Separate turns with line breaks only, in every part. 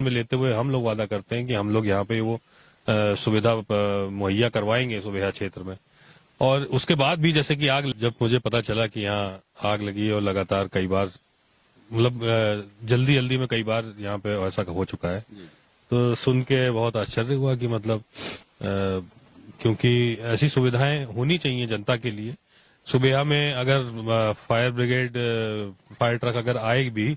में लेते हुए हम लोग वादा करते हैं कि हम लोग यहाँ पे वो सुविधा मुहैया करवाएंगे सुबेहा क्षेत्र में। और उसके बाद भी जैसे कि आग, जब मुझे पता चला कि यहाँ आग लगी और लगातार कई बार मतलब जल्दी जल्दी में कई बार यहाँ पे ऐसा हो चुका है, तो सुन के बहुत आश्चर्य हुआ कि मतलब क्योंकि ऐसी सुविधाएं होनी चाहिए जनता के लिए। सुबह में अगर फायर ब्रिगेड फायर ट्रक अगर आए भी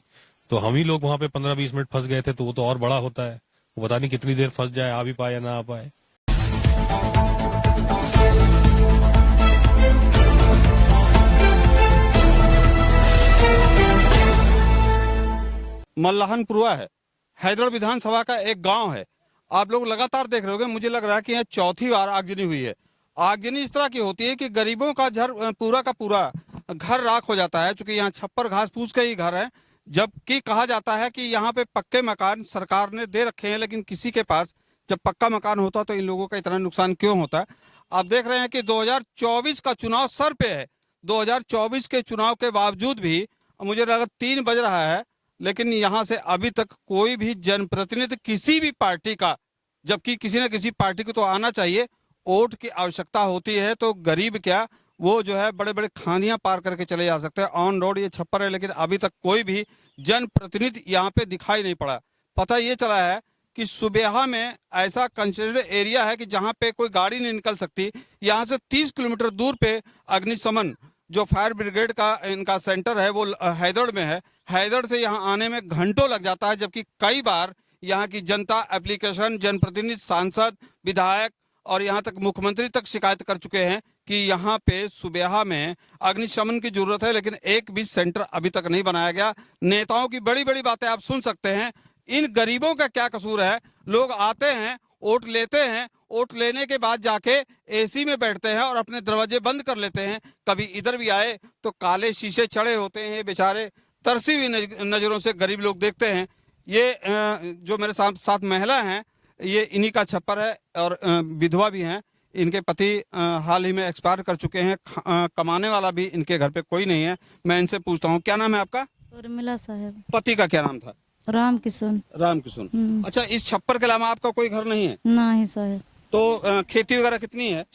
तो हम ही लोग वहां पे 15-20 मिनट फंस गए थे, तो वो तो और बड़ा होता है, वो पता नहीं कितनी देर फंस जाए, आ भी पाए या ना आ पाए।
मल्लाहनपुरा है, हैदर विधानसभा का एक गांव है। आप लोग लगातार देख रहे होंगे, मुझे लग रहा है कि यह चौथी बार आगजनी हुई है। आगजनी इस तरह की होती है कि गरीबों का पूरा का पूरा घर राख हो जाता है, चूंकि यहाँ छप्पर घास फूस के ही घर है। जबकि कहा जाता है कि यहाँ पे पक्के मकान सरकार ने दे रखे हैं, लेकिन किसी के पास जब पक्का मकान होता तो इन लोगों का इतना नुकसान क्यों होता है। आप देख रहे हैं कि 2024 का चुनाव सर पे है। 2024 के चुनाव के बावजूद भी मुझे लगा 3 बज रहा है, लेकिन यहाँ से अभी तक कोई भी जनप्रतिनिधि किसी भी पार्टी का, जबकि किसी न किसी पार्टी को तो आना चाहिए, वोट की आवश्यकता होती है तो गरीब क्या, वो जो है बड़े बड़े खानियां पार करके चले जा सकते हैं। ऑन रोड ये छप्पर है, लेकिन अभी तक कोई भी जनप्रतिनिधि यहाँ पे दिखाई नहीं पड़ा। पता ये चला है कि सुबेहा में ऐसा कंसिडर्ड एरिया है कि जहाँ पे कोई गाड़ी नहीं निकल सकती। यहाँ से 30 किलोमीटर दूर पे अग्निशमन जो फायर ब्रिगेड का इनका सेंटर है वो हैदर में है। हैदर से यहाँ आने में घंटों लग जाता है, जबकि कई बार यहाँ की जनता एप्लीकेशन, जनप्रतिनिधि, सांसद, विधायक और यहाँ तक मुख्यमंत्री तक शिकायत कर चुके हैं कि यहाँ पे सुबेहा में अग्निशमन की जरूरत है, लेकिन एक भी सेंटर अभी तक नहीं बनाया गया। नेताओं की बड़ी बड़ी बातें आप सुन सकते हैं, इन गरीबों का क्या कसूर है। लोग आते हैं, वोट लेते हैं, वोट लेने के बाद जाके एसी में बैठते हैं और अपने दरवाजे बंद कर लेते हैं। कभी इधर भी आए तो काले शीशे चढ़े होते हैं, बेचारे तरसी हुई नजरों से गरीब लोग देखते हैं। ये जो मेरे साथ महिला हैं, ये इन्हीं का छप्पर है और विधवा भी हैं। इनके पति हाल ही में एक्सपायर कर चुके हैं। कमाने वाला भी इनके घर पे कोई नहीं है। मैं इनसे पूछता हूँ, क्या नाम है आपका?
उर्मिला साहब।
पति का क्या नाम था?
राम किशन।
राम किशन। अच्छा, इस छप्पर के अलावा आपका कोई घर नहीं है?
नहीं साहब।
तो खेती वगैरह कितनी है?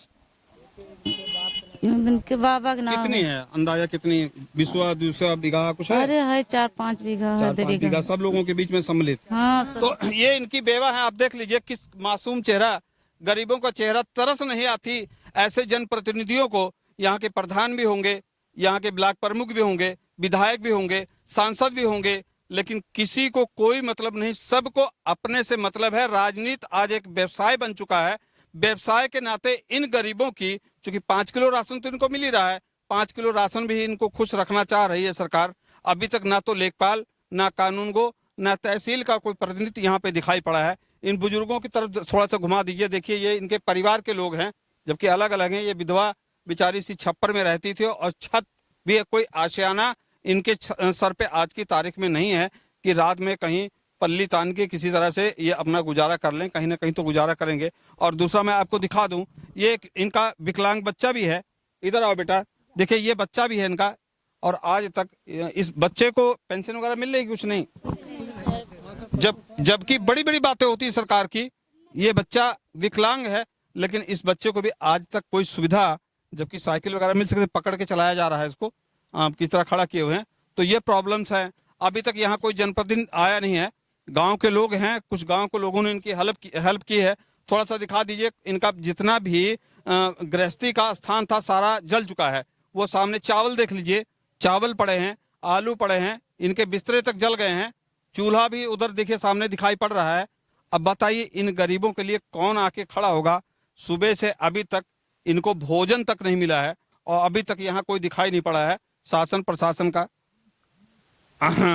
इनके बाबा के नाम
कितनी है अंदाजा, कितनी? 20 बीघा कुछ है?
अरे है 4-5 बीघा है।
4-5 बीघा सब लोगों के बीच में सम्मिलित।
हाँ
तो ये इनकी बेवा है। आप देख लीजिए किस मासूम चेहरा, गरीबों का चेहरा। तरस नहीं आती ऐसे जनप्रतिनिधियों को। यहाँ के प्रधान भी होंगे, यहाँ के ब्लॉक प्रमुख भी होंगे, विधायक भी होंगे, सांसद भी होंगे, लेकिन किसी को कोई मतलब नहीं। सबको अपने से मतलब है। राजनीति आज एक व्यवसाय बन चुका है। व्यवसाय के नाते इन गरीबों की, चूंकि 5 किलो राशन तो इनको मिल ही रहा है, 5 किलो राशन भी इनको खुश रखना चाह रही है सरकार। अभी तक ना तो लेखपाल, ना कानूनगो, ना तहसील का कोई प्रतिनिधि यहाँ पे दिखाई पड़ा है। इन बुजुर्गों की तरफ थोड़ा सा घुमा दीजिए। देखिए, ये इनके परिवार के लोग हैं, जबकि अलग अलग हैं। ये विधवा बेचारी सी छप्पर में रहती थी और छत भी कोई आशियाना इनके सर पे आज की तारीख में नहीं है कि रात में कहीं पल्ली तान के किसी तरह से ये अपना गुजारा कर लें। कहीं ना कहीं तो गुजारा करेंगे। और दूसरा मैं आपको दिखा दूं, ये इनका विकलांग बच्चा भी है। इधर आओ बेटा, देखिए ये बच्चा भी है इनका, और आज तक इस बच्चे को पेंशन वगैरह मिल रही कुछ नहीं। जबकि बड़ी बड़ी बातें होती है सरकार की। ये बच्चा विकलांग है, लेकिन इस बच्चे को भी आज तक कोई सुविधा, जबकि साइकिल वगैरह मिल सकती है, पकड़ के चलाया जा रहा है इसको, किस तरह खड़ा किए हुए हैं। तो ये प्रॉब्लम्स है। अभी तक यहाँ कोई जनप्रतिनिधि आया नहीं है। गांव के लोग हैं, कुछ गांव के लोगों ने इनकी हेल्प की है। थोड़ा सा दिखा दीजिए। इनका जितना भी गृहस्थी का स्थान था सारा जल चुका है। वो सामने चावल देख लीजिए, चावल पड़े हैं, आलू पड़े हैं, इनके बिस्तरे तक जल गए हैं। चूल्हा भी उधर देखिए सामने दिखाई पड़ रहा है। अब बताइए इन गरीबों के लिए कौन आके खड़ा होगा? सुबह से अभी तक इनको भोजन तक नहीं मिला है और अभी तक यहाँ कोई दिखाई नहीं पड़ा है शासन प्रशासन का।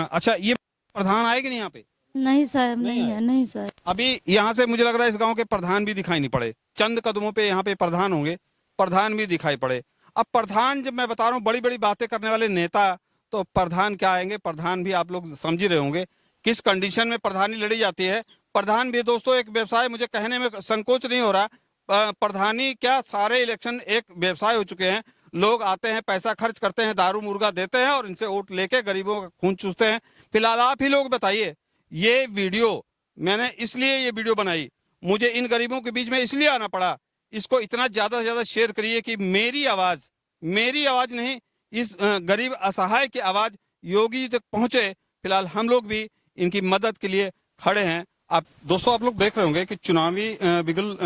अच्छा, ये प्रधान आएगी नहीं यहाँ पे?
नहीं साहब, नहीं है, नहीं साहब।
अभी यहाँ से मुझे लग रहा है इस गांव के प्रधान भी दिखाई नहीं पड़े। चंद कदमों पे यहाँ पे प्रधान होंगे, प्रधान भी दिखाई पड़े। अब प्रधान, जब मैं बता रहा हूँ बड़ी बड़ी बातें करने वाले नेता, तो प्रधान क्या आएंगे? प्रधान भी आप लोग समझ ही रहे होंगे किस कंडीशन में प्रधानी लड़ी जाती है। प्रधान भी दोस्तों एक व्यवसाय, मुझे कहने में संकोच नहीं हो रहा। प्रधानी क्या, सारे इलेक्शन एक व्यवसाय हो चुके हैं। लोग आते हैं, पैसा खर्च करते हैं, दारू मुर्गा देते हैं और इनसे वोट लेके गरीबों का खून चूसते हैं। फिलहाल आप ही लोग बताइए, ये वीडियो मैंने इसलिए ये वीडियो बनाई, मुझे इन गरीबों के बीच में इसलिए आना पड़ा। इसको इतना ज्यादा से ज्यादा शेयर करिए कि मेरी आवाज नहीं, इस गरीब असहाय की आवाज योगी जी तक पहुंचे। फिलहाल हम लोग भी इनकी मदद के लिए खड़े हैं। आप दोस्तों, आप लोग देख रहे होंगे कि चुनावी बिगुल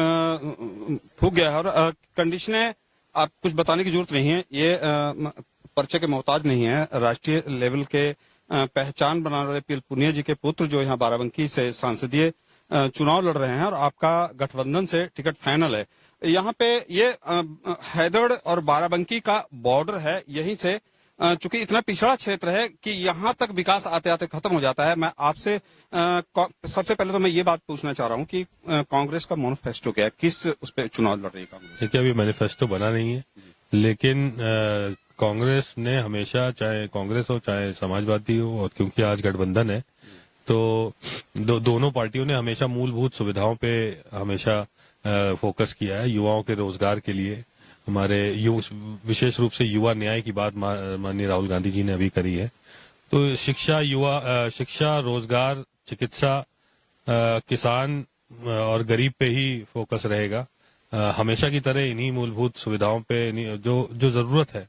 फूक गया है और कंडीशनें आप कुछ बताने की जरूरत नहीं है। ये पर्चे के मोहताज नहीं है। राष्ट्रीय लेवल के पहचान बनाने वाले पीएल पुनिया जी के पुत्र जो यहाँ बाराबंकी से सांसदीय चुनाव लड़ रहे हैं और आपका गठबंधन से टिकट फाइनल है। यहाँ पे ये हैदड़ और बाराबंकी का बॉर्डर है। यहीं से चूंकि इतना पिछड़ा क्षेत्र है कि यहाँ तक विकास आते आते खत्म हो जाता है। मैं आपसे सबसे पहले तो मैं ये बात पूछना चाह रहा हूँ कि कांग्रेस का मैनिफेस्टो क्या है, किस उस पर चुनाव लड़ रही है कांग्रेस?
देखिए, अभी मैनिफेस्टो बना नहीं है, लेकिन कांग्रेस ने हमेशा, चाहे कांग्रेस हो चाहे समाजवादी हो, और क्योंकि आज गठबंधन है तो दोनों पार्टियों ने हमेशा मूलभूत सुविधाओं पे हमेशा फोकस किया है। युवाओं के रोजगार के लिए हमारे विशेष रूप से युवा न्याय की बात माननीय राहुल गांधी जी ने अभी करी है। तो शिक्षा, रोजगार, चिकित्सा, किसान और गरीब पे ही फोकस रहेगा। हमेशा की तरह इन्हीं मूलभूत सुविधाओं पे जो जरूरत है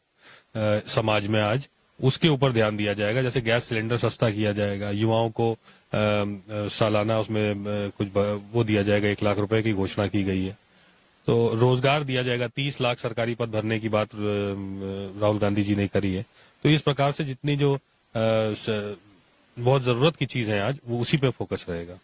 समाज में आज, उसके ऊपर ध्यान दिया जाएगा। जैसे गैस सिलेंडर सस्ता किया जाएगा, युवाओं को सालाना उसमें कुछ वो दिया जाएगा, 1 लाख रुपए की घोषणा की गई है। तो रोजगार दिया जाएगा, 30 लाख सरकारी पद भरने की बात राहुल गांधी जी ने करी है। तो इस प्रकार से जितनी जो बहुत जरूरत की चीज है आज, वो उसी पे फोकस रहेगा।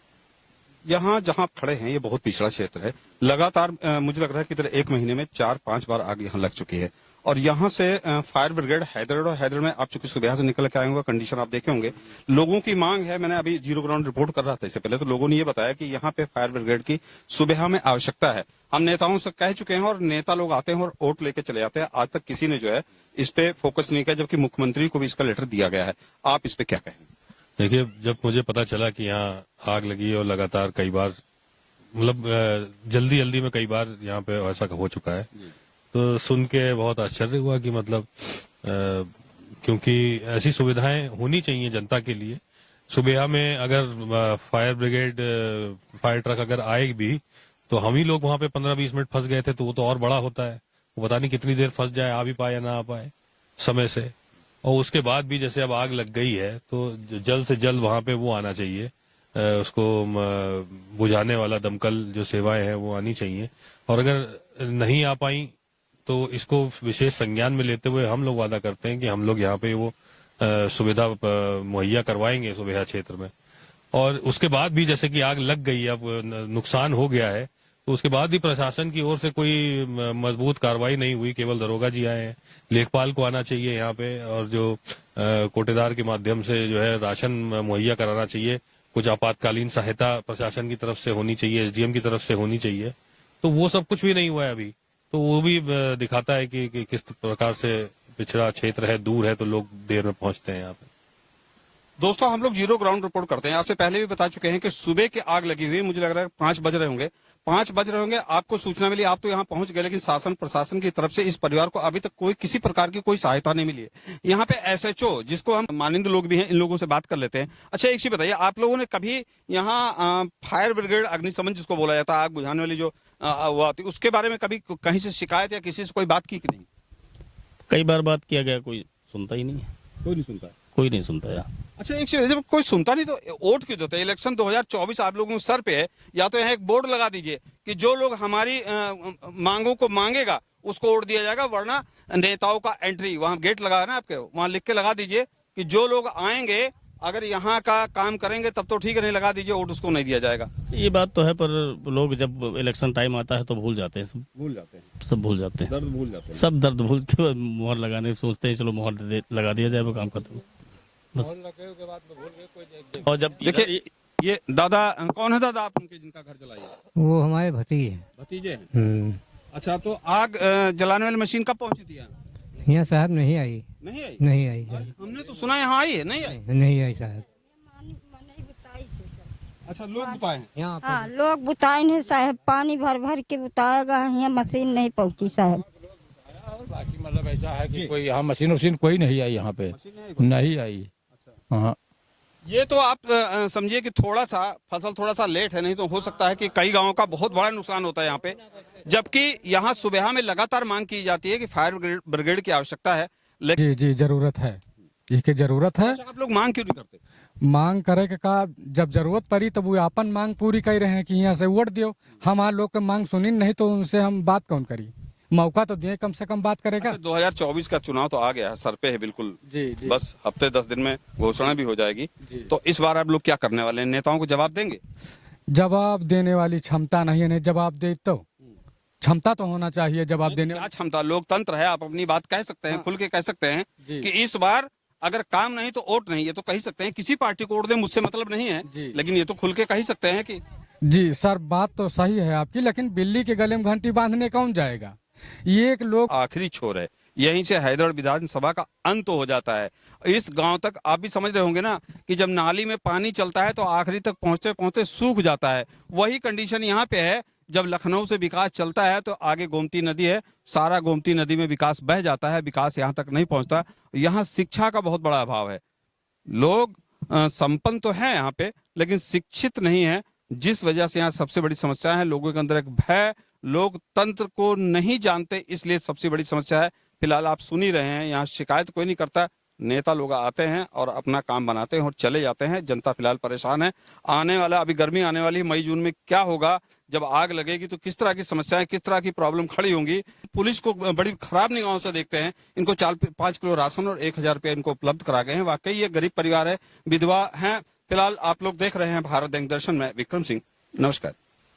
यहाँ जहाँ आप खड़े हैं ये बहुत पिछड़ा क्षेत्र है। लगातार मुझे लग रहा है कि इधर 1 महीने में 4-5 बार आग यहाँ लग चुकी है और यहाँ से फायर ब्रिगेड हैदर में आप चूंकि सुबह से निकल के आए होंगे, कंडीशन आप देखे होंगे। लोगों की मांग है, मैंने अभी जीरो ग्राउंड रिपोर्ट कर रहा था इससे पहले, तो लोगों ने ये बताया कि यहाँ पे फायर ब्रिगेड की सुबह में आवश्यकता है। हम नेताओं से कह चुके हैं और नेता लोग आते हैं और वोट लेके चले जाते हैं। आज तक किसी ने जो है इस पे फोकस नहीं किया, जबकि मुख्यमंत्री को भी इसका लेटर दिया गया है। आप इस पे क्या कहें?
देखिए, जब मुझे पता चला कि यहाँ आग लगी और लगातार कई बार, मतलब जल्दी में कई बार यहाँ पे ऐसा हो चुका है, तो सुन के बहुत आश्चर्य हुआ कि मतलब क्योंकि ऐसी सुविधाएं होनी चाहिए जनता के लिए। सुबह में अगर फायर ब्रिगेड, फायर ट्रक अगर आए भी, तो हम ही लोग वहां पे 15-20 मिनट फंस गए थे, तो वो तो और बड़ा होता है। वो पता नहीं कितनी देर फंस जाए, आ भी पाए या ना आ पाए समय से। और उसके बाद भी जैसे अब आग लग गई है तो जल्द से जल्द वहां पे वो आना चाहिए, उसको बुझाने वाला दमकल जो सेवाएं हैं वो आनी चाहिए। और अगर नहीं आ पाई तो इसको विशेष संज्ञान में लेते हुए हम लोग वादा करते हैं कि हम लोग यहाँ पे वो सुविधा मुहैया करवाएंगे सुबह क्षेत्र में। और उसके बाद भी जैसे कि आग लग गई, अब नुकसान हो गया है, तो उसके बाद भी प्रशासन की ओर से कोई मजबूत कार्रवाई नहीं हुई। केवल दरोगा जी आए हैं, लेखपाल को आना चाहिए यहाँ पे, और जो कोटेदार के माध्यम से जो है राशन मुहैया कराना चाहिए। कुछ आपातकालीन सहायता प्रशासन की तरफ से होनी चाहिए, एसडीएम की तरफ से होनी चाहिए। तो वो सब कुछ भी नहीं हुआ है अभी। तो वो भी दिखाता है कि किस प्रकार से पिछड़ा क्षेत्र है, दूर है, तो लोग देर में पहुंचते हैं यहाँ पे।
दोस्तों, हम लोग जीरो ग्राउंड रिपोर्ट करते हैं। आपसे पहले भी बता चुके हैं कि सुबह की आग लगी हुई, मुझे लग रहा है 5 बज रहे होंगे। 5 बज रहे होंगे, आपको सूचना मिली, आप तो यहाँ पहुंच गए, लेकिन शासन प्रशासन की तरफ से इस परिवार को अभी तक कोई किसी प्रकार की कोई सहायता नहीं मिली है। यहाँ पे एसएचओ, जिसको हम मानिंद लोग भी हैं, इन लोगों से बात कर लेते हैं। अच्छा, एक चीज बताइए, आप लोगों ने कभी यहाँ फायर ब्रिगेड, अग्निशमन जिसको बोला जाता है, आग बुझाने वाली जो वो आती, उसके बारे में कभी कहीं से शिकायत या किसी से कोई बात की कि नहीं?
कई बार बात किया गया, कोई सुनता ही नहीं है।
कोई नहीं सुनता,
कोई नहीं सुनता यार।
अच्छा, एक चीज, जब कोई सुनता नहीं तो वोट क्यों देते हैं? इलेक्शन 2024 आप लोगों के सर पे है, या तो यहाँ एक बोर्ड लगा दीजिए कि जो लोग हमारी मांगों को मांगेगा उसको वोट दिया जाएगा, वरना नेताओं का एंट्री, वहां गेट लगा है ना आपके, वहां लिख के लगा दीजिए कि जो लोग आएंगे अगर यहाँ का काम करेंगे तब तो ठीक है, नहीं लगा दीजिए, वोट उसको नहीं दिया जाएगा।
ये बात तो है, पर लोग जब इलेक्शन टाइम आता है तो भूल जाते हैं, सब भूल जाते हैं,
दर्द भूल जाते हैं,
सब दर्द भूल के मोहर लगाने सोचते हैं, चलो मोहर लगा दिया जाए, वो काम खत्म बस। और जब
देखिए, ये दादा कौन है? दादा आप उनके जिनका घर जलाइए?
वो हमारे
भतीजे हैं। अच्छा, तो आग जलाने वाली मशीन कब पहुंची थी यहाँ?
यहाँ साहब नहीं आई।
नहीं आई हमने तो सुना यहाँ आई है। नहीं आई
साहब।
अच्छा, लोग बुताए हैं
यहाँ
हाँ, लोग बुताए हैं साहब, पानी भर भर के बुताएगा, यहाँ मशीन नहीं पहुंची साहब।
बाकी मतलब ऐसा है कि कोई यहाँ मशीन वशीन कोई नहीं आई यहाँ पे, नहीं आई। हाँ,
ये तो आप समझिए कि थोड़ा सा फसल थोड़ा सा लेट है, नहीं तो हो सकता है कि कई गांवों का बहुत बड़ा नुकसान होता है यहाँ पे। जबकि यहाँ सुबह में लगातार मांग की जाती है कि फायर ब्रिगेड की आवश्यकता है, लेकिन
जी जी जरूरत है, इसकी जरूरत है।
आप लोग मांग क्यों नहीं करते?
मांग करे के का जब जरूरत पड़ी तब वो अपन मांग पूरी कर रहे हैं कि यहाँ से वोट दियो। हमारे लोग के मांग सुनी नहीं तो उनसे हम बात कौन करी, मौका तो दिए कम से कम बात करेगा।
2024 का चुनाव तो आ गया है, सर पे है बिल्कुल।
जी जी
बस हफ्ते 10 दिन में घोषणा भी हो जाएगी।
जी।
तो इस बार आप लोग क्या करने वाले हैं? नेताओं को जवाब देंगे?
जवाब देने वाली क्षमता नहीं है, नहीं जवाब दे तो क्षमता तो होना चाहिए जवाब देने।
क्या क्षमता? लोकतंत्र है, आप अपनी बात कह सकते हैं, खुल के कह सकते हैं
जी।
कि इस बार अगर काम नहीं तो वोट नहीं, ये तो कह सकते हैं। किसी पार्टी को वोट दे मुझसे मतलब नहीं है, लेकिन ये तो खुल के कह सकते हैं कि
जी सर बात तो सही है आपकी, लेकिन बिल्ली के गले में घंटी बांधने कौन जाएगा? ये एक लोग
आखिरी छोर है, यहीं से हैदराबाद विधानसभा का अंत हो जाता है। इस गांव तक आप भी समझ रहे होंगे ना कि जब नाली में पानी चलता है तो आखिरी तक पहुंचते पहुंचते सूख जाता है। वही कंडीशन यहाँ पे है। जब लखनऊ से विकास चलता है तो आगे गोमती नदी है, सारा गोमती नदी में विकास बह जाता है, विकास यहाँ तक नहीं पहुंचता। यहाँ शिक्षा का बहुत बड़ा अभाव है। लोग संपन्न तो है यहाँ पे, लेकिन शिक्षित नहीं है, जिस वजह से यहाँ सबसे बड़ी समस्या है। लोगों के अंदर एक भय, लोकतंत्र को नहीं जानते, इसलिए सबसे बड़ी समस्या है। फिलहाल आप सुन ही रहे हैं, यहाँ शिकायत कोई नहीं करता, नेता लोग आते हैं और अपना काम बनाते हैं और चले जाते हैं। जनता फिलहाल परेशान है। आने वाला, अभी गर्मी आने वाली है, मई जून में क्या होगा, जब आग लगेगी तो किस तरह की समस्याएं, किस तरह की प्रॉब्लम खड़ी होंगी। पुलिस को बड़ी खराब निगाहों से देखते हैं। इनको 4-5 किलो राशन और 1000 रुपया इनको उपलब्ध करा गए हैं। वाकई ये गरीब परिवार है, विधवा है। फिलहाल आप लोग देख रहे हैं भारत दैनिक दर्शन में विक्रम सिंह, नमस्कार।